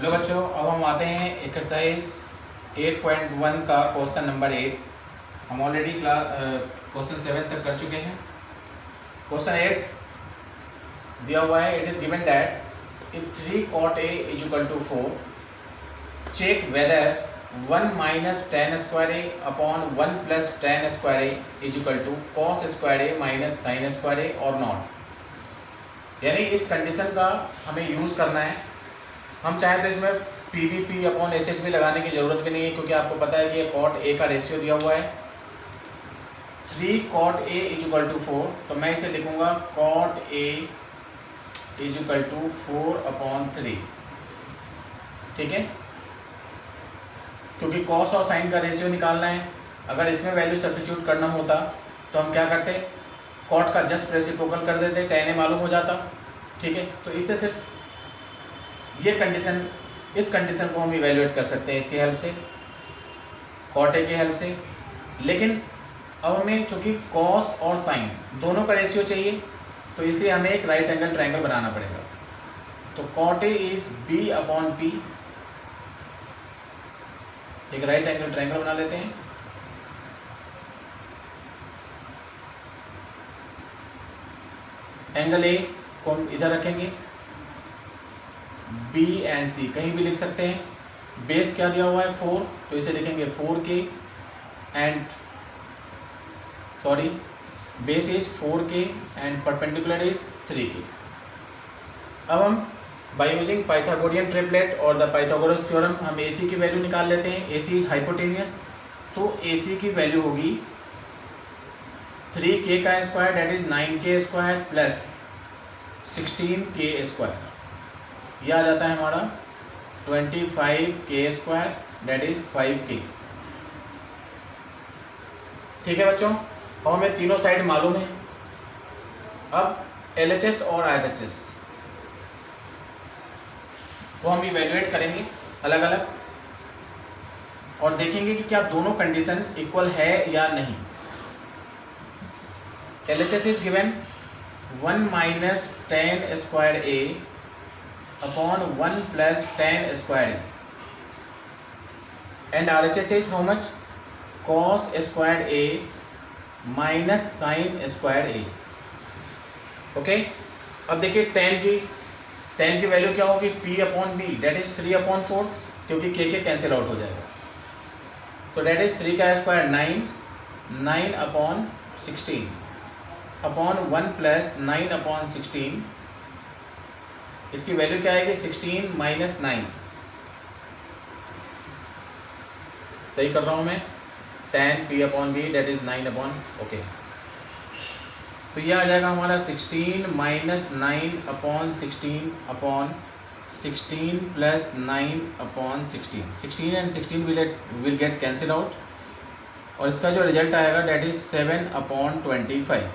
Hello बच्चों, अब हम आते हैं एक्सरसाइज 8.1 का क्वेश्चन नंबर 8। हम ऑलरेडी क्वेश्चन 7 तक कर चुके हैं। क्वेश्चन 8 दिया हुआ है, it is given that if 3 cot A is equal to 4, check whether 1 minus ten square A upon 1 plus ten square A is equal to cos square A minus sine square A और not. यानी इस condition का हमें use करना है। हम चाहें तो इसमें PVP अपॉन HH भी लगाने की ज़रूरत भी नहीं है, क्योंकि आपको पता है कि ये cot A का रेशियो दिया हुआ है 3 cot A is equal to 4। तो मैं इसे लिखूंगा cot A is equal to 4 upon 3। ठीक है, क्योंकि cos और sin का रेशियो निकालना है। अगर इसमें वैल्यू सब्स्टिट्यूट करना होता तो हम क्या करते, cot का जस्ट रेसिप्रोकल कर देते, tan A मालूम हो जाता। ठीक है, तो इससे सिर्फ ये कंडीशन, इस कंडीशन को हम इवेल्युएट कर सकते हैं इसकी हेल्प से, cot A की हेल्प से। लेकिन अब हमें चूँकि cos और sin दोनों का रेशियो चाहिए, तो इसलिए हमें एक राइट एंगल ट्रायंगल बनाना पड़ेगा। तो cot A is B upon P। एक राइट एंगल ट्रायंगल बना लेते हैं। एंगल A को हम इधर रखेंगे, B एंड C कहीं भी लिख सकते हैं। बेस क्या दिया हुआ है 4, तो इसे लिखेंगे 4K and base is 4K and perpendicular is 3K। अब हम बाय यूजिंग पाइथागोरियन ट्रिपलेट और द पाइथागोरस थ्योरम हम AC की वैल्यू निकाल लेते हैं। AC इज हाइपोटेनियस, तो AC की वैल्यू होगी 3K का square that is 9K square plus 16K square. यह आ जाता है हमारा 25K square that is 5K। ठीक है बच्चों, और हमें तीनों साइड मालूम है। अब LHS और RHS को हम इवेल्युएट करेंगे अलग अलग और देखेंगे कि क्या दोनों कंडीशन इक्वल है या नहीं। LHS is given 1 minus ten square A upon 1 plus tan square A, and RHS is how much? Cos squared A minus sin squared A। Okay, अब देखिए tan की वैल्यू क्या होगी P upon B that is 3 upon 4, क्योंकि K cancel out हो जाएगा। तो डेट इज 3 का square 9 upon 16 upon 1 plus 9 upon 16। इसकी वैल्यू क्या आएगी 16 माइनस 9। सही कर रहा हूँ मैं, tan P upon B that is 9 upon okay. तो यह आ जाएगा हमारा 16 minus 9 upon 16 upon 16 plus 9 upon 16। 16 and 16 will get cancel out, और इसका जो रिजल्ट आएगा डेट इज 7 अपॉन 25।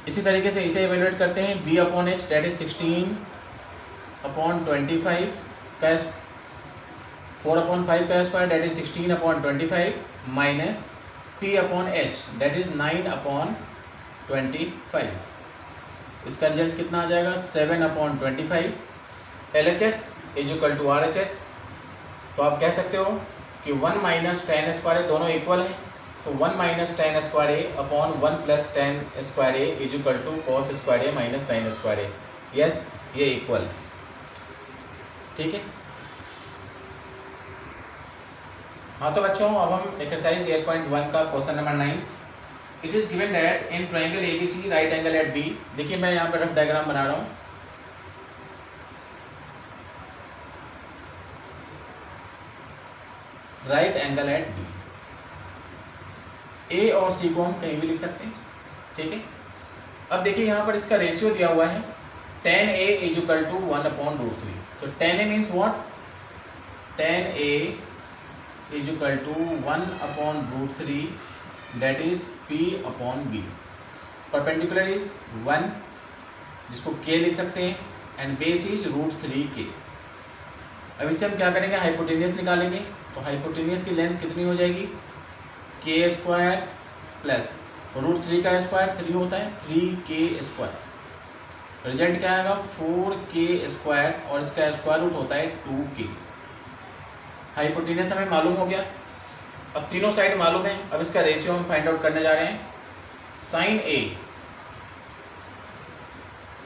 इसी तरीके से इसे इवेल्युएट करते हैं। B upon H that is 16 upon 25 का 4 अपॉन 5 का square that is 16 upon 25 minus P upon H that is 9 upon 25। इसका रिजल्ट कितना आ जाएगा 7 upon 25। LHS is equal to RHS। तो आप कह सकते हो कि 1 माइनस टेन स्क्वायर दोनों इक्वल है, तो 1 minus ten square A upon 1 plus ten square A is equal to cos square A minus sine square A. Yes, ये इक्वल है। ठीक है, हाँ तो बच्चों अब हम एक्सरसाइज 8.1 का question number 9। It is given that in triangle ABC right angle at B। देखिए मैं यहाँ पर रफ डायग्राम बना रहा हूँ। Right angle at B, A और C को हम कहीं भी लिख सकते हैं। ठीक है, अब देखिए यहाँ पर इसका रेशियो दिया हुआ है tan A is equal to 1 upon root 3। तो tan A means what? tan A is equal to 1 upon root 3 that is P upon B। Perpendicular is 1 जिसको K लिख सकते हैं, and base is root 3K। अब इससे हम क्या करेंगे, हाइपोटेनियस निकालेंगे। तो हाइपोटेनियस की लेंथ कितनी हो जाएगी K स्क्वायर प्लस रूट 3 का स्क्वायर 3 होता है 3K स्क्वायर। रिजल्ट क्या आएगा 4k² और इसका स्क्वायर रूट होता है 2k। हाइपोटेनस हमें मालूम हो गया। अब तीनों साइड मालूम है, अब इसका रेशियो हम फाइंड आउट करने जा रहे हैं। साइन ए,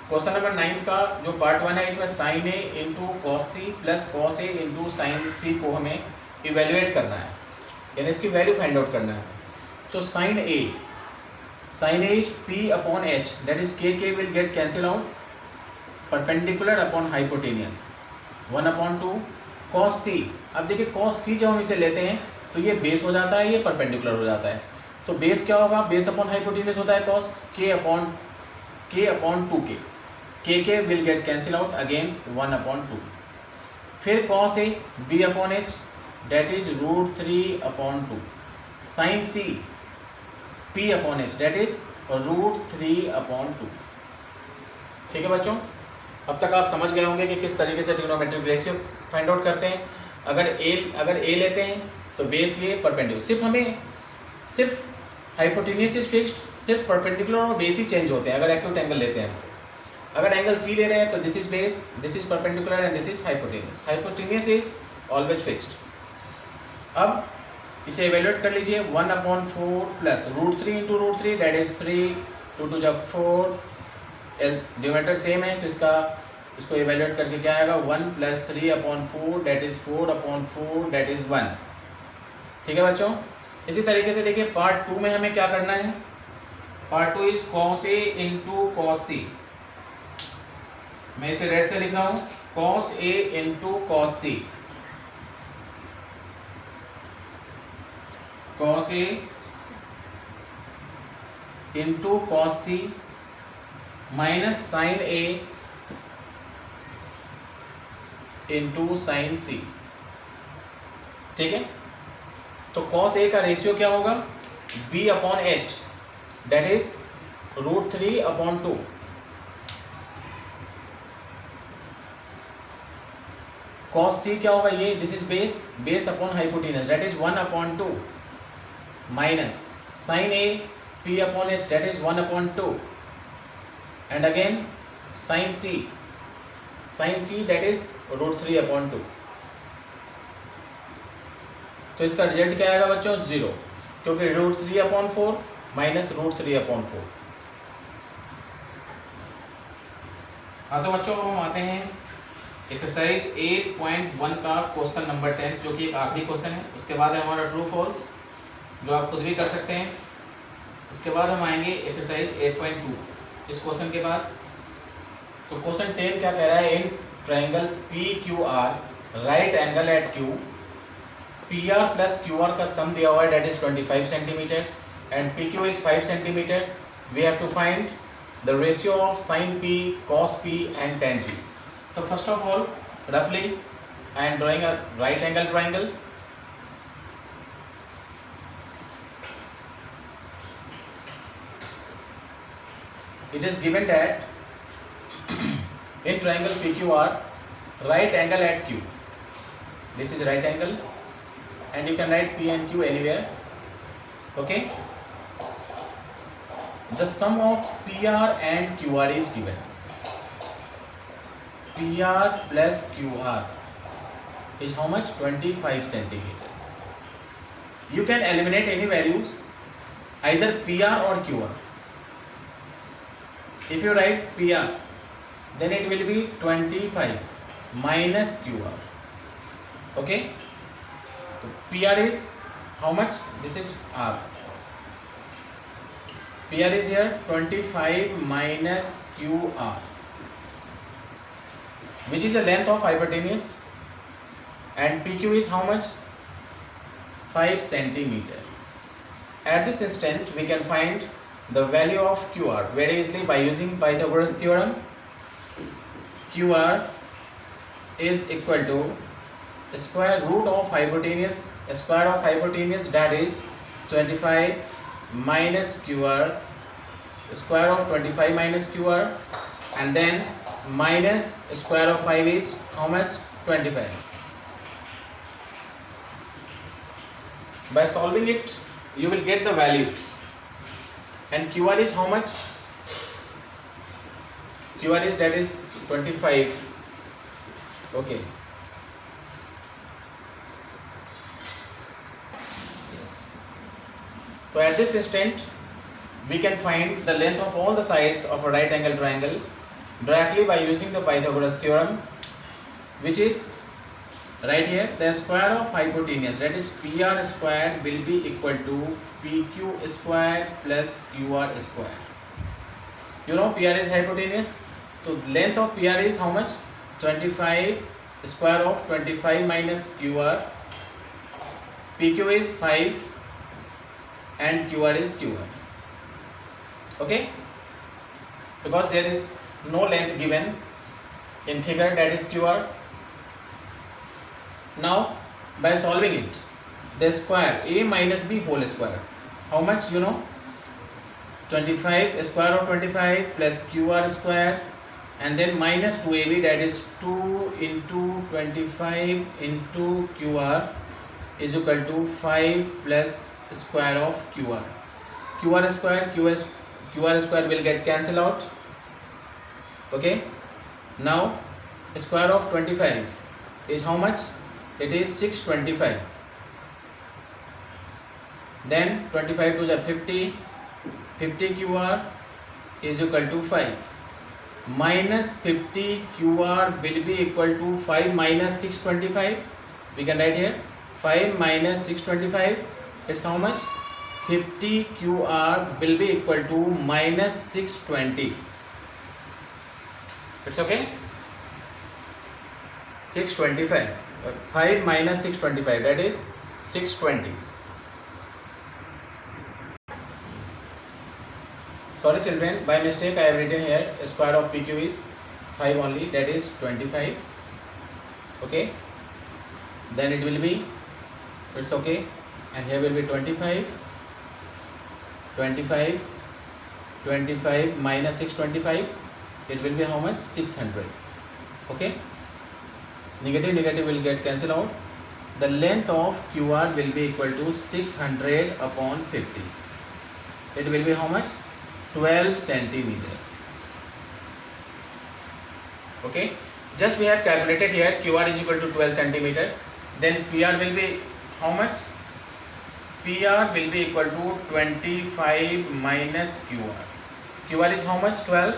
क्वेश्चन नंबर 9 का जो पार्ट 1 है, इसमें sine A into cos C plus cos A into sine C को हमें इवेल्युएट करना है, यानी इसकी वैल्यू फाइंड आउट करना है। तो sine A is p upon h, that is k will get cancel out, perpendicular upon hypotenuse 1/2 cos C. अब देखिए कॉस सी जब हम इसे लेते हैं तो ये बेस हो जाता है, ये परपेंडिकुलर हो जाता है। तो बेस क्या होगा, बेस अपॉन हाइपोटेनियस होता है cos, k upon 2k, k will get cancel out again 1/2। फिर cos A b upon h, that is √3/2 sine C p upon h, that is √3/2। ठीक है बच्चों, अब तक आप समझ गए होंगे कि किस तरीके से ट्रिग्नोमेट्रिक रेशियो फाइंड आउट करते हैं। अगर a लेते हैं तो बेस ये परपेंडिकुलर, सिर्फ हाइपोटेनियस इज फिक्स्ड, सिर्फ परपेंडिकुलर और बेस ही चेंज होते हैं अगर एक्यूट एंगल लेते हैं। अगर एंगल सी ले रहे हैं तो this is base, this is perpendicular and this is hypotenuse. Hypotenuse is always fixed. अब इसे इवेल्युएट कर लीजिए, 1/4 प्लस √3 इंटू √3 दैट इज 3, 2 2 जब 4, डिनोमिनेटर सेम है तो इसको इवेल्युएट करके क्या आएगा 1 plus 3/4 that is 4/4 that is 1। ठीक है बच्चों, इसी तरीके से देखिए पार्ट 2 में हमें क्या करना है। Part 2 is cos A into cos C. मैं इसे रेड से लिख रहा हूं, cos A into cos C, cos A into cos C minus sine A into sine C. ठीक है, तो कॉस ए का रेशियो क्या होगा b upon h, that is √3/2। Cos C क्या होगा, ये this is base upon hypotenuse that is 1/2 minus sine A p upon h that is 1/2 and again sine C that is √3/2। तो इसका result क्या आएगा बच्चों 0, क्योंकि √3/4 माइनस √3/4। हाँ तो बच्चों हम आते हैं एक्सरसाइज 8.1 का क्वेश्चन नंबर 10, जो कि एक आखिरी क्वेश्चन है। उसके बाद है हमारा ट्रू फॉल्स, जो आप खुद भी कर सकते हैं। इसके बाद हम आएंगे एक्सरसाइज 8.2 इस क्वेश्चन के बाद। तो क्वेश्चन 10 क्या कह रहा है, in triangle PQR right angle at Q, PR plus QR का सम दिया हुआ है that is 25 centimetre and PQ is 5 centimetre. We have to find the ratio of sin P, cos P and tan P. So first of all, roughly I am drawing a right angle triangle. It is given that in triangle PQR, right angle at Q. This is right angle, and you can write P and Q anywhere. Okay. The sum of PR and QR is given. PR plus QR is how much? 25 centimeter. You can eliminate any values, either PR or QR. If you write PR, then it will be 25 minus QR. Okay. So PR is how much? This is R. PR is here 25 minus QR, which is the length of hypotenuse, and PQ is how much? 5 centimeter. At this instant we can find the value of QR very easily by using Pythagoras theorem. QR is equal to square root of hypotenuse, that is 25 minus QR, square of 25 minus QR, and then minus square of 5 is how much? 25. By solving it you will get the value, and QR is how much? QR is that is 25. Okay. Yes. So at this instant we can find the length of all the sides of a right angle triangle directly by using the Pythagoras theorem, which is right here. The square of hypotenuse, that is PR square, will be equal to PQ square plus QR square. You know PR is hypotenuse, so length of PR is how much? 25. Square of 25 minus QR. PQ is 5 and QR is QR. Okay, because there is no length given in figure, that is QR. Now by solving it, the square a minus b whole square, how much? You know, 25 square of 25 plus QR square, and then minus 2ab, that is 2 into 25 into QR is equal to 5 plus square of QR. QR square, QR square will get cancelled out. Okay, now square of 25 is how much? It is 625. Then 25 to the 50 QR is equal to 5. Minus 50 QR will be equal to 5 minus 625. We can write here 5 minus 625. It's how much? 50 QR will be equal to minus 620. It's okay. 625. 5 minus 625, that is 620. Sorry children, by mistake I have written here square of PQ is 5 only, that is 25. Okay, then it will be, it's okay, and here will be 25 minus 625, it will be how much? 600. Okay, negative will get cancelled out. The length of QR will be equal to 600 upon 50. It will be how much? 12 centimeter. Okay, just we have calculated here QR is equal to 12 centimeter. Then PR will be how much? PR will be equal to 25 minus QR. QR is how much? 12.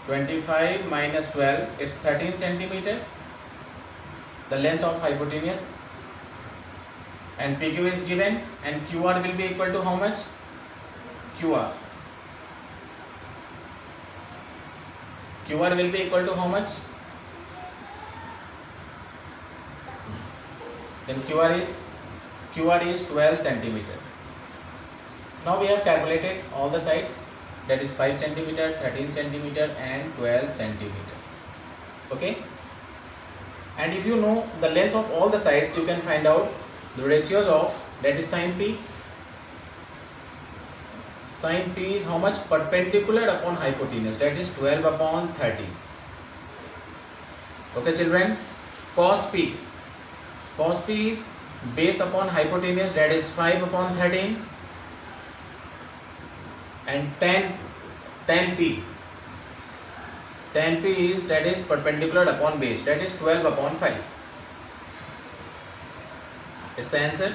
25 minus 12, it's 13 centimeter. The length of hypotenuse, and PQ is given, and QR will be equal to how much? QR will be equal to how much? Then QR is 12 centimeter. Now we have calculated all the sides, that is 5 centimeter, 13 centimeter and 12 centimeter. Okay, and if you know the length of all the sides, you can find out the ratios of, that is sin P. Sin P is how much? Perpendicular upon hypotenuse, that is 12 upon 30. Okay children, cos P is base upon hypotenuse, that is 5 upon 13, and tan P is, that is perpendicular upon base, that is 12 upon 5. It's the answer.